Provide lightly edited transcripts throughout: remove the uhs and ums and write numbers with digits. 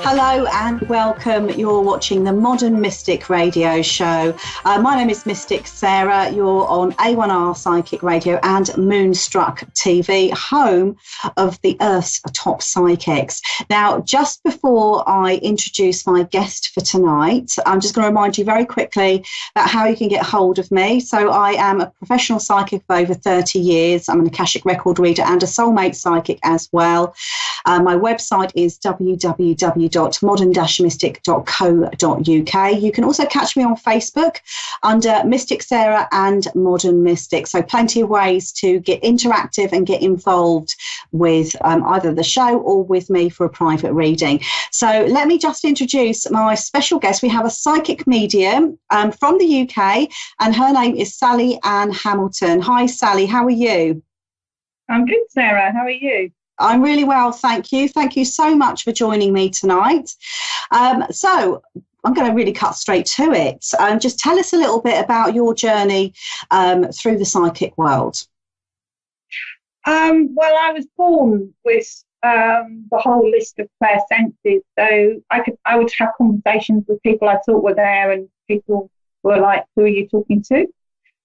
Hello and welcome. You're watching the Modern Mystic Radio Show. My name is Mystic Saira. You're on A1R Psychic Radio and Moonstruck TV, home of the Earth's top psychics. Now, just before I introduce my guest for tonight, I'm just going to remind you very quickly about how you can get hold of me. So I am a professional psychic for over 30 years. I'm an Akashic record reader and a soulmate psychic as well. My website is www.modern-mystic.co.uk. You can also catch me on Facebook under Mystic Saira and Modern Mystic. So plenty of ways to get interactive and get involved with either the show or with me for a private reading. So let me just introduce my special guest. We have a psychic medium from the UK, and her name is Sally Ann Hamilton. Hi, Sally. How are you? I'm good, Sarah. How are you? I'm really well, thank you. Thank you so much for joining me tonight. So I'm going to really cut straight to it. Just tell us a little bit about your journey through the psychic world. Well, I was born with the whole list of clairsenses, so I would have conversations with people I thought were there, and people were like, "Who are you talking to?"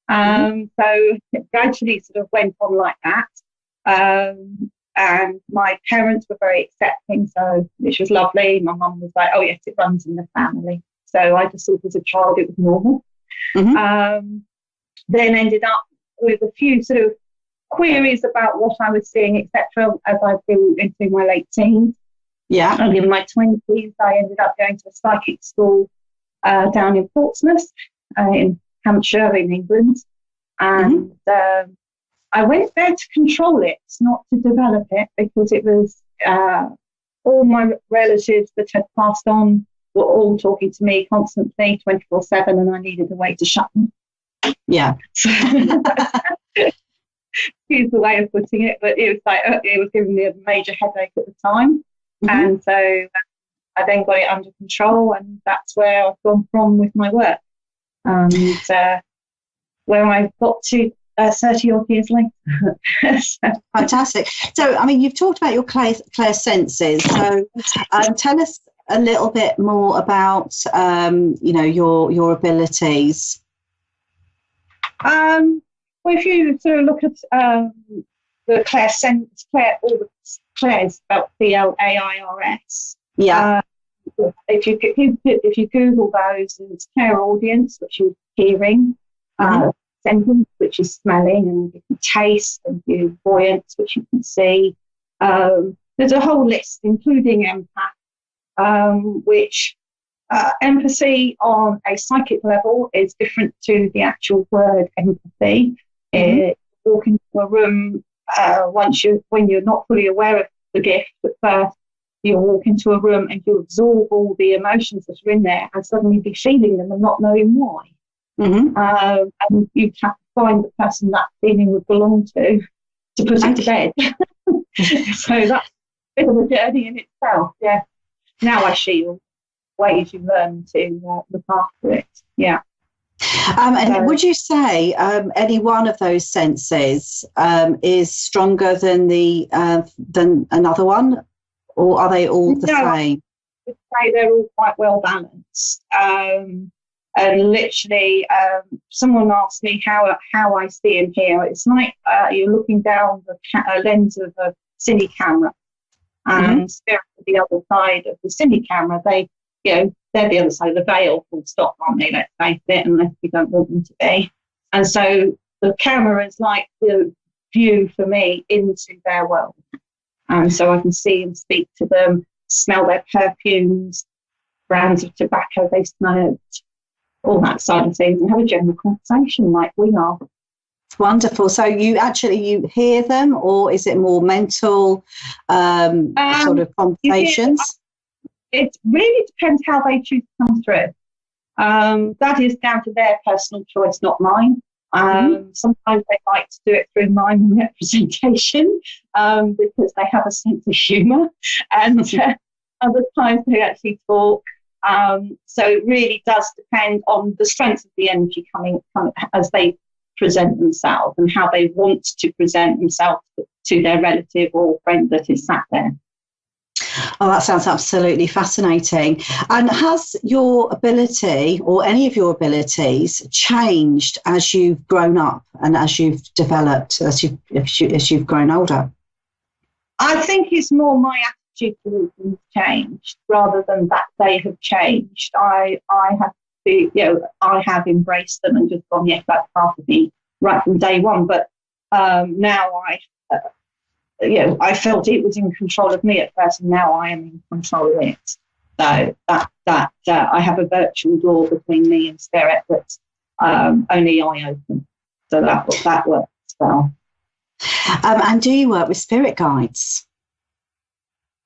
So it gradually sort of went on like that. And my parents were very accepting, so which was lovely. My mum was like, "Oh yes, it runs in the family." So I just thought as a child it was normal. Then ended up with a few sort of queries about what I was seeing, etc. As I grew into my late teens. Yeah. And in my 20s, I ended up going to a psychic school down in Portsmouth, in Hampshire, in England, and I went there to control it, not to develop it, because it was all my relatives that had passed on were all talking to me constantly, 24/7, and I needed a way to shut them. Yeah. Excuse the way of putting it, but it was like it was giving me a major headache at the time, and so I then got it under control, and that's where I've gone from with my work, and where I got to 30 odd years later. Fantastic. So, I mean, you've talked about your clairsenses. So, tell us a little bit more about, your abilities. Well, if you sort of look at the clairsense, all the clairs spelled CLAIRS. Yeah. If you Google those, there's clairaudience, which is hearing. Sentence, which is smelling, and you can taste, and voyance, which you can see. There's a whole list, including empath, which empathy on a psychic level is different to the actual word empathy. Walk into a room when you're not fully aware of the gift at first, you walk into a room and you absorb all the emotions that are in there and suddenly be feeling them and not knowing why. And you have to find the person that feeling would belong to put it to bed. So that's a bit of a journey in itself. Yeah. Now I see ways you learn to look after it. Yeah. And would you say any one of those senses is stronger than than another one, or are they all the same? I would say they're all quite well balanced. And literally, someone asked me how I see and hear. It's like you're looking down the lens of a cine camera, and staring at the other side of the cine camera. They're the other side of the veil, full stop, aren't they? Let's face it, unless we don't want them to be. And so the camera is like the view for me into their world, and so I can see and speak to them, smell their perfumes, brands of tobacco they smoked, all that side of things, and have a general conversation like we are. Wonderful. So you hear them, or is it more mental sort of conversations? It really depends how they choose to come through. That is down to their personal choice, not mine. Sometimes they like to do it through mime representation because they have a sense of humour, and other times they actually talk. So it really does depend on the strength of the energy coming as they present themselves and how they want to present themselves to their relative or friend that is sat there. Oh, that sounds absolutely fascinating. And has your ability or any of your abilities changed as you've grown up and as you've developed, as you've grown older? I think it's more my attitude towards them changed rather than that they have changed. I have to, I have embraced them and just gone, yes, that's part of me right from day one. But now I felt it was in control of me at first, and now I am in control of it. So that I have a virtual door between me and spirit that only I open. So that works well. And do you work with spirit guides?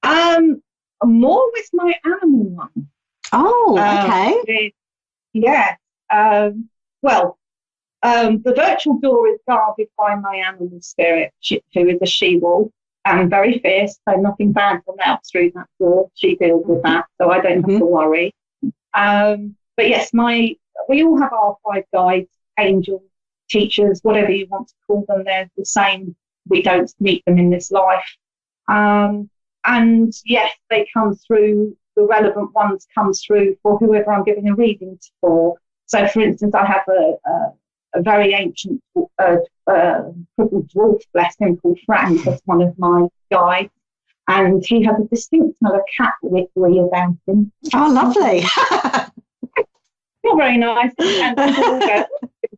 More with my animal one. Oh, okay. Yeah. The virtual door is guarded by my animal spirit, who is a she-wolf and very fierce, so nothing bad comes out through that door. She deals with that, so I don't have to worry. But yes, we all have our 5 guides, angels, teachers, whatever you want to call them. They're the same. We don't meet them in this life. And yes, they come through, the relevant ones come through for whoever I'm giving a reading for. So, for instance, I have a very ancient crippled dwarf, bless him, called Frank, as one of my guides. And he has a distinct smell of cat liquid about him. Oh, lovely. Not very nice. And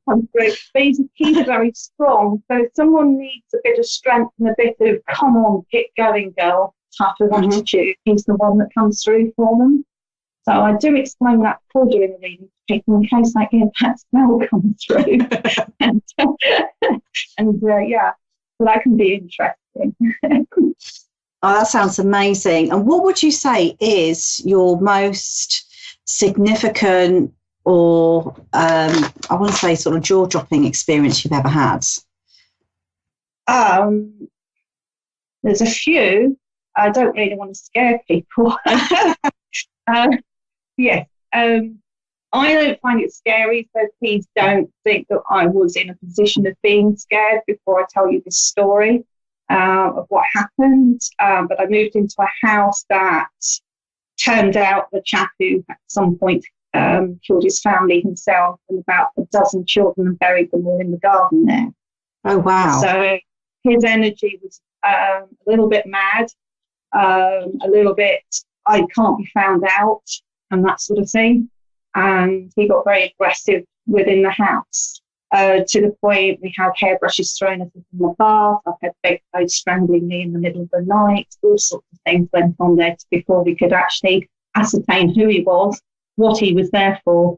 come through. But he's very strong. So if someone needs a bit of strength and a bit of, come on, get going, girl, type of attitude, he's the one that comes through for them. So I do explain that before doing the reading to people in case they get that smell come through. So that can be interesting. Oh, that sounds amazing. And what would you say is your most significant or I want to say sort of jaw-dropping experience you've ever had? There's a few. I don't really want to scare people. I don't find it scary, so please don't think that I was in a position of being scared before I tell you this story of what happened. But I moved into a house that turned out the chap who at some point killed his family himself and about a dozen children and buried them all in the garden there. Oh, wow. So his energy was a little bit mad, a little bit, I can't be found out, and that sort of thing. And he got very aggressive within the house to the point we had hairbrushes thrown at us in the bath. I've had bedclothes strangling me in the middle of the night. All sorts of things went on there before we could actually ascertain who he was, what he was there for,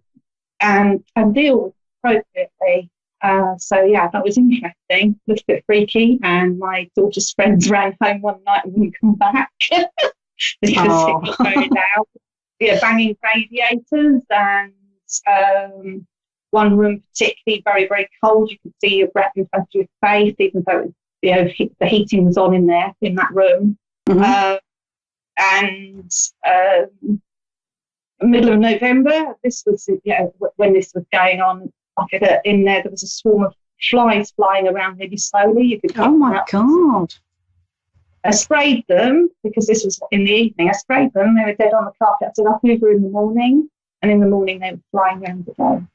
and deal with it appropriately. That was interesting, a little bit freaky. And my daughter's friends ran home one night and wouldn't come back because it got very loud. Yeah, banging radiators, and one room particularly very, very cold. You could see your breath in front of your face, even though the heating was on in there in that room. Middle of November, this was when this was going on. In there was a swarm of flies flying around really slowly. You could. Oh my God! I sprayed them because this was in the evening. I sprayed them. They were dead on the carpet. I said I'll hoover in the morning, and in the morning they were flying around again.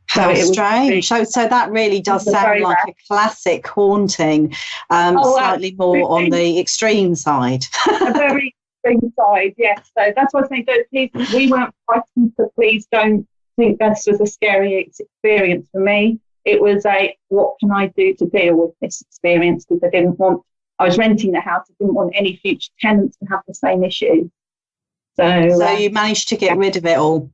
How strange. So that really does sound like a classic haunting, slightly more on the extreme side. A very extreme side, yes. So that's what I'm saying. We weren't frightened, so please don't think this was a scary experience for me. It was what can I do to deal with this experience? Because I was renting the house. I didn't want any future tenants to have the same issue. So you managed to get rid of it all?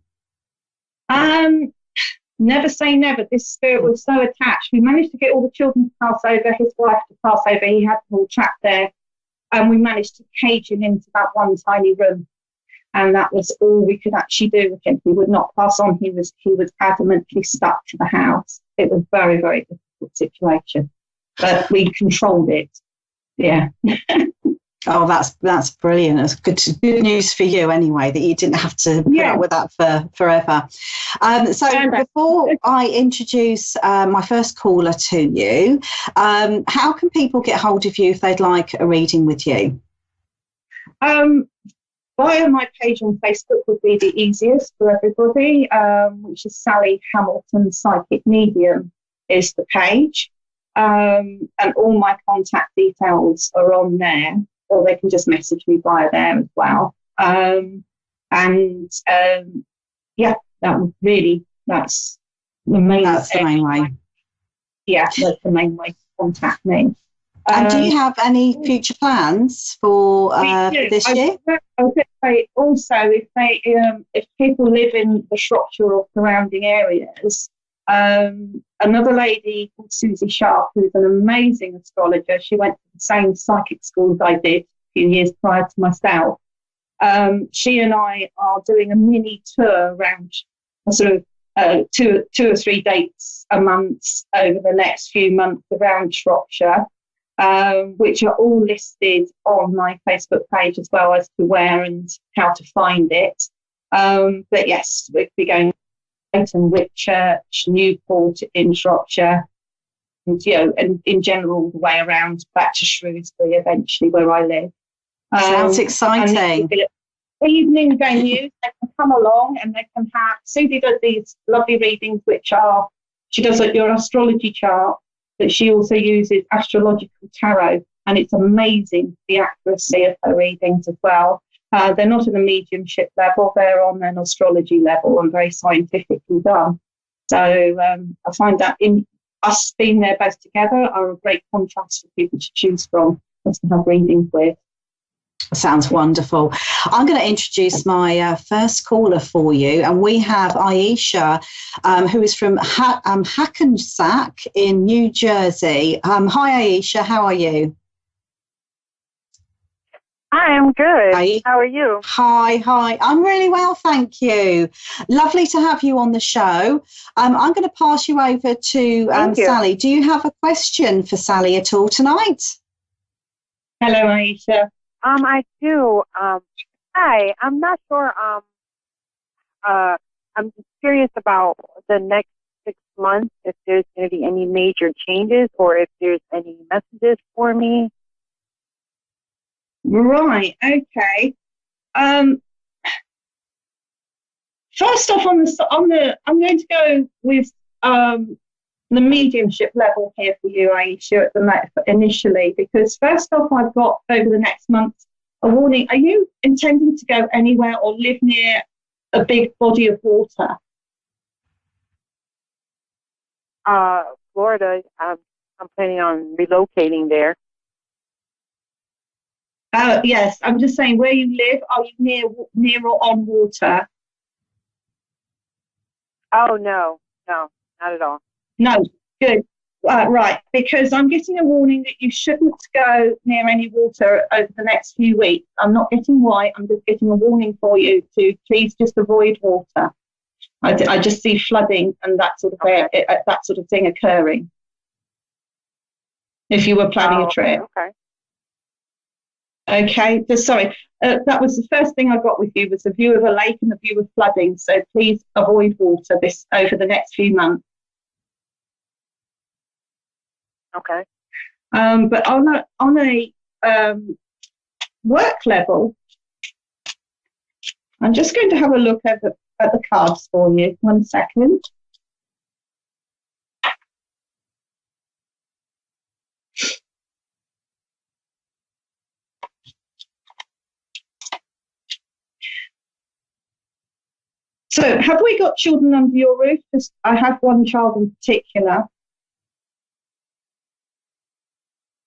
Never say never. This spirit was so attached. We managed to get all the children to pass over, his wife to pass over. He had them all trapped there. And we managed to cage him into that one tiny room. And that was all we could actually do with him. He would not pass on. He was adamantly stuck to the house. It was a very, very difficult situation. But we controlled it. Yeah. Oh, that's brilliant. It's good news for you anyway, that you didn't have to put up with that for forever. So before I introduce my first caller to you, how can people get hold of you if they'd like a reading with you? Um, Via my page on Facebook would be the easiest for everybody, which is Sally Hamilton Psychic Medium is the page. And all my contact details are on there, or they can just message me via there as well. Yeah, that's the main. That's the main way. Yeah, that's the main way to contact me. And do you have any future plans for this year? I was going to say also, if people live in the Shropshire or surrounding areas, another lady called Susie Sharp, who's an amazing astrologer, she went to the same psychic school as I did a few years prior to myself. She and I are doing a mini tour around sort of 2 or 3 dates a month over the next few months around Shropshire. Which are all listed on my Facebook page as well as to where and how to find it. But yes, we'll be going to Whitchurch, Newport in Shropshire, and in general the way around back to Shrewsbury eventually, where I live. Sounds exciting. Evening venues, they can come along and they can have. Susie does these lovely readings, she does your astrology chart. But she also uses astrological tarot, and it's amazing the accuracy of her readings as well. They're not at a mediumship level, they're on an astrology level and very scientifically done. So I find that in us being there both together are a great contrast for people to choose from, us to have readings with. Sounds wonderful. I'm going to introduce my first caller for you, and we have Aisha, who is from Hackensack in New Jersey. Hi, Aisha. How are you? Hi, I'm good. Hi. How are you? Hi. I'm really well, thank you. Lovely to have you on the show. I'm going to pass you over to Sally. Do you have a question for Sally at all tonight? Hello, Aisha. I do. Hi, I'm not sure. I'm just curious about the next 6 months, if there's going to be any major changes or if there's any messages for me. Right. Okay. First off, I'm going to go with the mediumship level here for you, Aisha, initially, because first off, I've got over the next month a warning. Are you intending to go anywhere or live near a big body of water? Florida. I'm planning on relocating there. Yes, I'm just saying, where you live, are you near or on water? Oh, no, not at all. No, good. Right, because I'm getting a warning that you shouldn't go near any water over the next few weeks. I'm not getting why, I'm just getting a warning for you to please just avoid water. I just see flooding and that sort of thing occurring if you were planning a trip. Okay, sorry. That was the first thing I got with you, was the view of a lake and the view of flooding. So please avoid water over the next few months. Okay. But on a work level, I'm just going to have a look at the cards for you. 1 second. So, have we got children under your roof? Because I have one child in particular.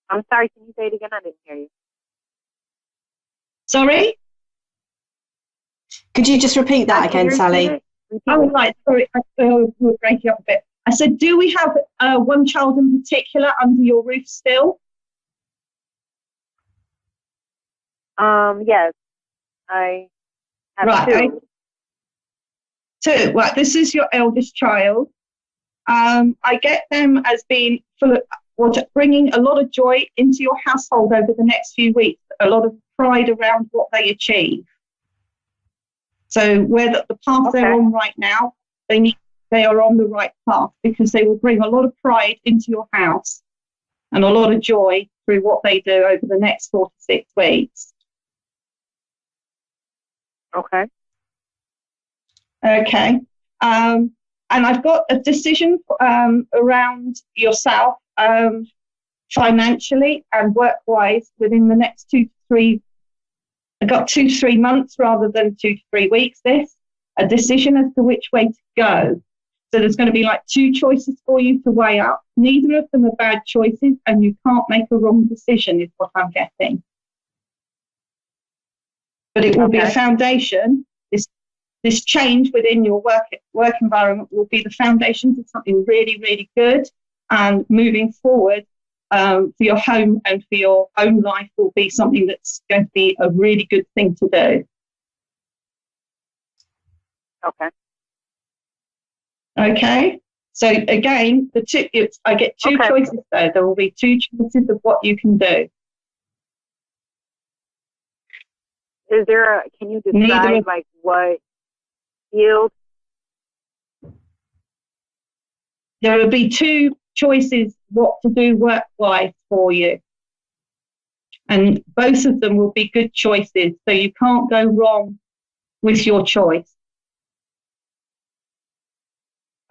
I'm sorry, can you say it again? I didn't hear you. Sorry? Could you just repeat that again, Sally? Oh, right, sorry, we're breaking up a bit. I said, do we have one child in particular under your roof still? Yes, I have two. Two, right, this is your eldest child. I get them as being bringing a lot of joy into your household over the next few weeks, a lot of pride around what they achieve. So where the path they're on right now, they are on the right path, because they will bring a lot of pride into your house and a lot of joy through what they do over the next 4 to 6 weeks. Okay. Okay. And I've got a decision around yourself financially and work-wise within the next 2 to 3. I've got 2 to 3 months rather than 2 to 3 weeks. A decision as to which way to go. So there's going to be like 2 choices for you to weigh up. Neither of them are bad choices, and you can't make a wrong decision, is what I'm getting. But it will be a foundation. This change within your work environment will be the foundations of something really, really good. And moving forward, for your home and for your own life will be something that's going to be a really good thing to do. Okay. Okay. So again, I get 2 choices though. There will be 2 choices of what you can do. Can you describe like what field? There will be 2 choices what to do work-wise for you. And both of them will be good choices. So you can't go wrong with your choice.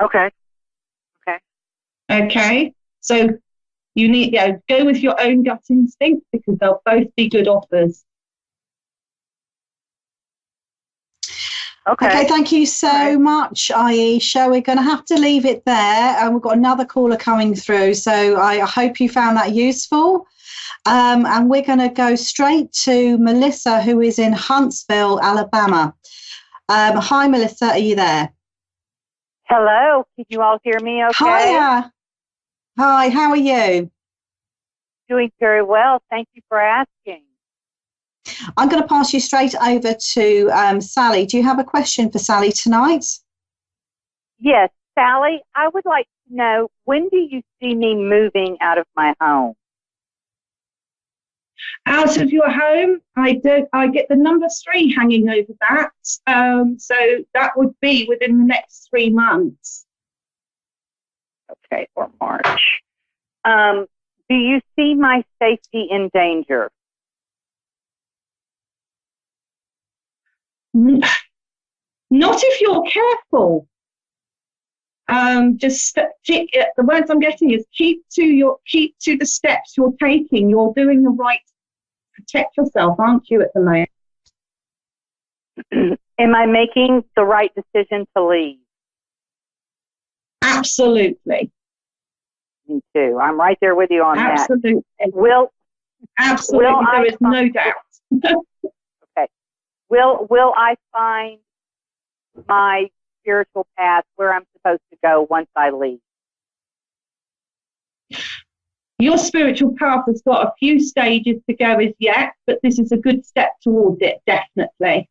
Okay. Okay. So you need go with your own gut instinct because they'll both be good offers. Okay, thank you so much, Aisha. We're going to have to leave it there. And we've got another caller coming through. So I hope you found that useful. And we're going to go straight to Melissa, who is in Huntsville, Alabama. Hi, Melissa. Are you there? Hello. Can you all hear me okay? Hiya. Hi, how are you? Doing very well. Thank you for asking. I'm going to pass you straight over to Sally. Do you have a question for Sally tonight? Yes, Sally, I would like to know, when do you see me moving out of my home? Out of your home, I get the number 3 hanging over that. So that would be within the next 3 months. Okay, or March. Do you see my safety in danger? Not if you're careful. The words I'm getting is keep to the steps you're taking. You're doing the right to protect yourself, aren't you, at the moment? Am I making the right decision to leave? Absolutely. Me too. I'm right there with you on that. Absolutely. Absolutely. There is no doubt. Okay. Will I find my spiritual path where I'm supposed to go once I leave? Your spiritual path has got a few stages to go as yet, but this is a good step towards it, definitely.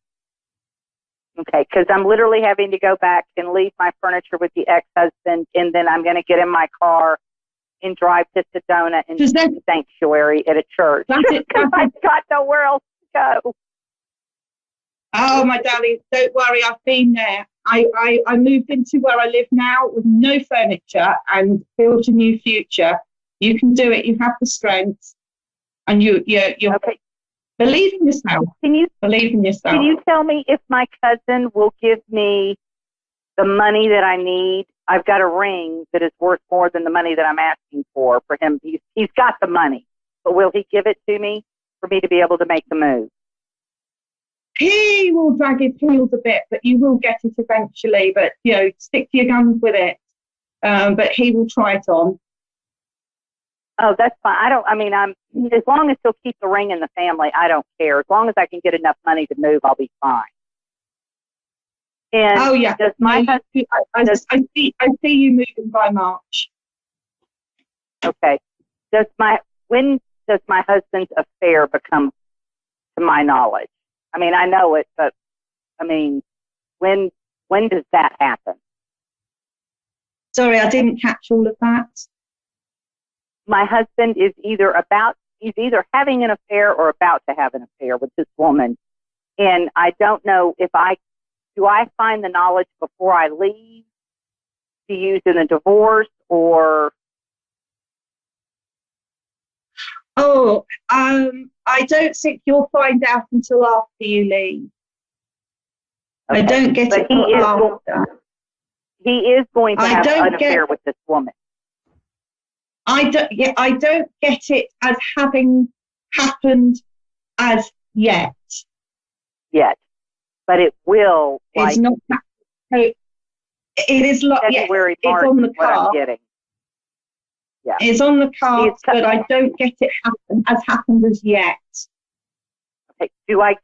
Okay, because I'm literally having to go back and leave my furniture with the ex-husband, and then I'm going to get in my car and drive to Sedona and the sanctuary at a church. I've got nowhere else to go. Oh, my darling, don't worry, I've been there. I moved into where I live now with no furniture and built a new future. You can do it. You have the strength, and you're okay. Believe in yourself. Believe in yourself. Can you tell me if my cousin will give me the money that I need? I've got a ring that is worth more than the money that I'm asking for him. He's got the money, but will he give it to me for me to be able to make the move? He will drag his heels a bit, but you will get it eventually. But, stick to your guns with it. But he will try it on. Oh, that's fine. As long as he'll keep the ring in the family, I don't care. As long as I can get enough money to move, I'll be fine. And oh, yeah. Does my husband, I see you moving by March. Okay. When does my husband's affair become to my knowledge? I know it, but when does that happen? Sorry, I didn't catch all of that. My husband is he's either having an affair or about to have an affair with this woman. And I don't know do I find the knowledge before I leave to use in a divorce or? Oh, I don't think you'll find out until after you leave. I don't get it. He is going to have an affair with this woman. I don't get it as having happened as yet. But it will. It's not. It is like February, it's March on the is what card. I'm getting. Yeah, it's on the cards, but I don't get it happened as yet. Okay. I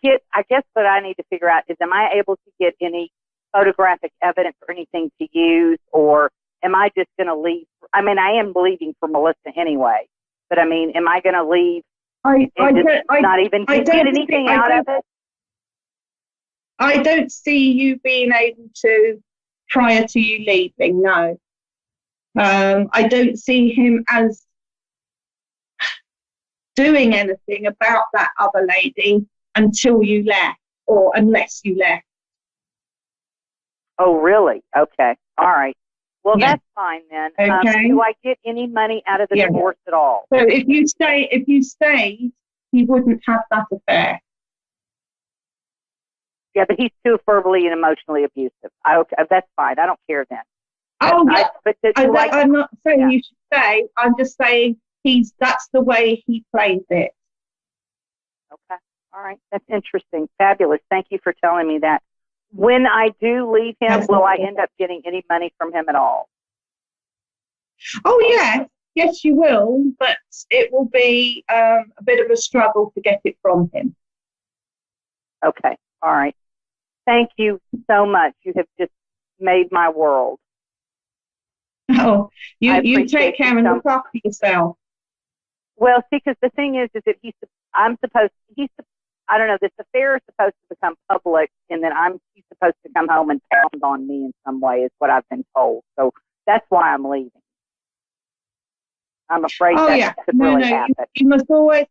guess what I need to figure out is, am I able to get any photographic evidence or anything to use, or am I just going to leave? I mean, I am leaving for Melissa anyway, but I mean, am I going to leave not even get anything out of it? I don't see you being able to prior to you leaving, no. I don't see him as doing anything about that other lady until you left, or unless you left. Oh, really? Okay. All right. Well, that's fine then. Okay. Do I get any money out of the divorce at all? So if you stayed, he wouldn't have that affair. Yeah, but he's too verbally and emotionally abusive. Okay, that's fine. I don't care then. Oh, yeah. I'm not saying you should stay. I'm just saying that's the way he plays it. Okay. All right. That's interesting. Fabulous. Thank you for telling me that. When I do leave him, will I end up getting any money from him at all? Oh, yes, you will, but it will be a bit of a struggle to get it from him. Okay. All right. Thank you so much. You have just made my world. Oh, you take care and look after yourself. Well, see, because the thing is that I don't know, this affair is supposed to become public, and then he's supposed to come home and pound on me in some way, is what I've been told. So that's why I'm leaving. I'm afraid could really happen. You must always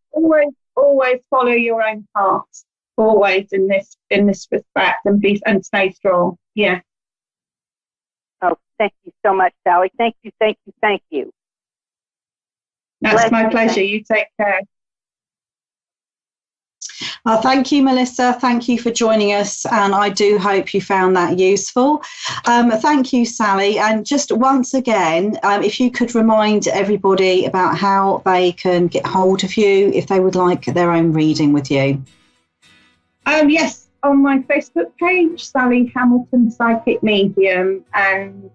follow your own path. Always in this respect, and stay strong. Yeah. Oh, thank you so much, Sally. Thank you. That's my pleasure. You take care. Thank you, Melissa. Thank you for joining us, and I do hope you found that useful. Thank you, Sally. And just once again, if you could remind everybody about how they can get hold of you if they would like their own reading with you. Yes, on my Facebook page, Sally Hamilton Psychic Medium, and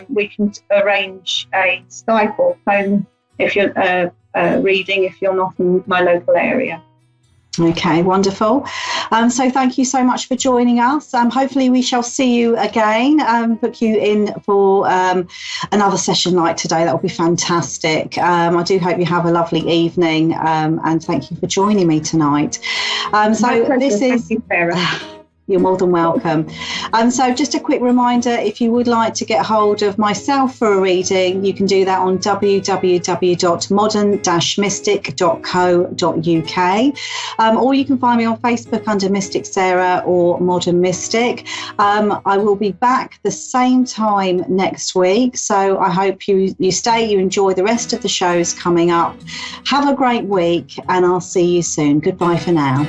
we can arrange a Skype or phone if you're reading if you're not in my local area. Okay, wonderful. So thank you so much for joining us. Hopefully we shall see you again, book you in for another session like today. That will be fantastic. I do hope you have a lovely evening, and thank you for joining me tonight. Thank you, Sarah. You're more than welcome. So just a quick reminder, if you would like to get hold of myself for a reading, you can do that on www.modern-mystic.co.uk, or you can find me on Facebook under Mystic Sarah or Modern Mystic. I will be back the same time next week, so I hope you stay, you enjoy the rest of the shows coming up. Have a great week, and I'll see you soon. Goodbye for now.